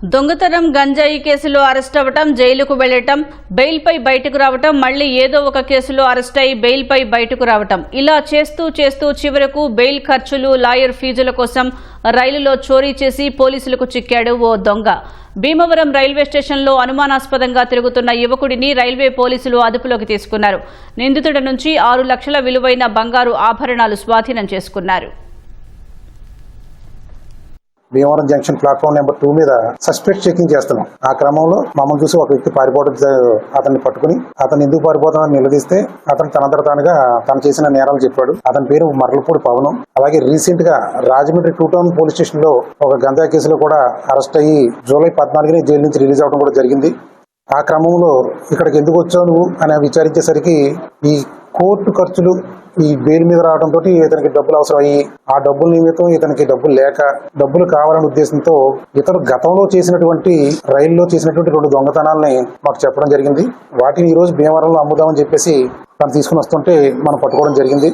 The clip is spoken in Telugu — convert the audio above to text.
దొంగతనం గంజాయి కేసులో అరెస్ట్ అవ్వటం, జైలుకు వెళ్లటం, బెయిల్పై బయటకు రావటం, మళ్లీ ఏదో ఒక కేసులో అరెస్ట్ అయి బెయిల్పై బయటకు రావటం, ఇలా చేస్తూ చివరకు బెయిల్ ఖర్చులు, లాయర్ ఫీజుల కోసం రైలులో చోరీ చేసి పోలీసులకు చిక్కాడు ఓ దొంగ. భీమవరం రైల్వే స్టేషన్లో అనుమానాస్పదంగా తిరుగుతున్న యువకుడిని రైల్వే పోలీసులు అదుపులోకి తీసుకున్నారు. నిందితుడి నుంచి 6 లక్షల విలువైన బంగారు ఆభరణాలు స్వాధీనం చేసుకున్నారు. భీమవరం జంక్షన్ ప్లాట్ఫామ్ నెంబర్ 2 మీద సస్పెక్ట్ చెకింగ్ చేస్తున్నాం. ఆ క్రమంలో మమ్మల్ని చూసి ఒక వ్యక్తి పారిపోవడం, అతన్ని పట్టుకుని అతను ఎందుకు పారిపోతామని నిలదీస్తే అతను తనంతట తానుగా తను చేసిన నేరాలు చెప్పాడు. అతని పేరు మర్లపూడి పవనం. అలాగే రీసెంట్ గా రాజమండ్రి 2 టౌన్ పోలీస్ స్టేషన్ లో ఒక గంజా కేసులో కూడా అరెస్ట్ అయ్యి జూలై 14ని జైలు నుంచి రిలీజ్ అవడం కూడా జరిగింది. ఆ క్రమంలో ఇక్కడికి ఎందుకు వచ్చావు నువ్వు అని విచారించేసరికి ఈ కోర్టు ఖర్చులు, ఈ బెయిల్ మీద రావడంతో ఇతనికి డబ్బులు అవసరం అయ్యి, ఆ డబ్బుల నిమిత్తం ఇతనికి డబ్బులు లేక డబ్బులు కావాలనే ఉద్దేశంతో ఇతను గతంలో చేసినటువంటి రైల్లో చేసినటువంటి 2 దొంగతనాలని మాకు చెప్పడం జరిగింది. వాటిని ఈ రోజు భీమవరంలో అమ్ముదామని చెప్పేసి తను తీసుకుని వస్తుంటే మనం పట్టుకోవడం జరిగింది.